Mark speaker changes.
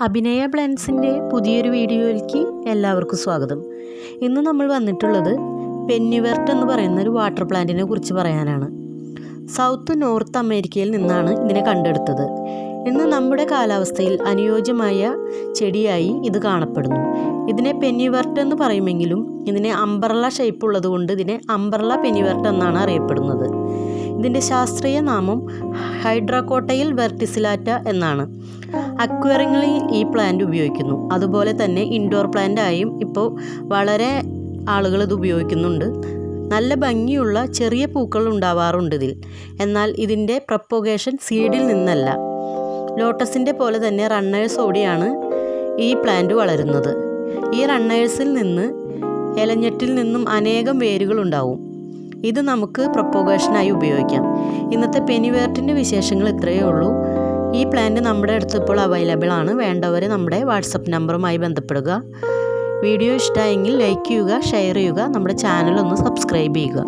Speaker 1: അഭിനയ പ്ലാന്റ്സിൻ്റെ പുതിയൊരു വീഡിയോയിലേക്ക് എല്ലാവർക്കും സ്വാഗതം. ഇന്ന് നമ്മൾ വന്നിട്ടുള്ളത് പെന്നിവെർട്ട് എന്ന് പറയുന്ന ഒരു വാട്ടർ പ്ലാന്റിനെ കുറിച്ച് പറയാനാണ്. സൗത്ത് നോർത്ത് അമേരിക്കയിൽ നിന്നാണ് ഇതിനെ കണ്ടെടുത്തത്. ഇന്ന് നമ്മുടെ കാലാവസ്ഥയിൽ അനുയോജ്യമായ ചെടിയായി ഇത് കാണപ്പെടുന്നു. ഇതിനെ പെന്നിവെർട്ട് എന്ന് പറയുമെങ്കിലും ഇതിനെ അംബ്രല്ല ഷേപ്പ് ഉള്ളതുകൊണ്ട് ഇതിനെ അംബ്രല്ല പെന്നിവെർട്ട് എന്നാണ് അറിയപ്പെടുന്നത്. ഇതിൻ്റെ ശാസ്ത്രീയ നാമം ഹൈഡ്രാക്കോട്ടയിൽ വെർട്ടിസിലാറ്റ എന്നാണ്. അക്വേറിയങ്ങളിൽ ഈ പ്ലാന്റ് ഉപയോഗിക്കുന്നു. അതുപോലെ തന്നെ ഇൻഡോർ പ്ലാന്റായും ഇപ്പോൾ വളരെ ആളുകൾ ഇത് ഉപയോഗിക്കുന്നുണ്ട്. നല്ല ഭംഗിയുള്ള ചെറിയ പൂക്കൾ ഉണ്ടാവാറുണ്ട് ഇതിൽ. എന്നാൽ ഇതിൻ്റെ പ്രൊപ്പഗേഷൻ സീഡിൽ നിന്നല്ല. ലോട്ടസിൻ്റെ പോലെ തന്നെ റണ്ണേഴ്സോടെയാണ് ഈ പ്ലാന്റ് വളരുന്നത്. ഈ റണ്ണേഴ്സിൽ നിന്ന് ഇലഞ്ഞെട്ടിൽ നിന്നും അനേകം വേരുകൾ ഉണ്ടാവും. ഇത് നമുക്ക് പ്രൊപ്പഗേഷനായി ഉപയോഗിക്കാം. ഇന്നത്തെ പെന്നിവെർട്ടിൻ്റെ വിശേഷങ്ങൾ ഇത്രയേ ഉള്ളൂ. ഈ പ്ലാന്റ് നമ്മുടെ അടുത്ത് ഇപ്പോൾ അവൈലബിൾ ആണ്. വേണ്ടവർ നമ്മുടെ വാട്സപ്പ് നമ്പറുമായി ബന്ധപ്പെടുക. വീഡിയോ ഇഷ്ടമായെങ്കിൽ ലൈക്ക് ചെയ്യുക, ഷെയർ ചെയ്യുക, നമ്മുടെ ചാനൽ ഒന്ന് സബ്സ്ക്രൈബ് ചെയ്യുക.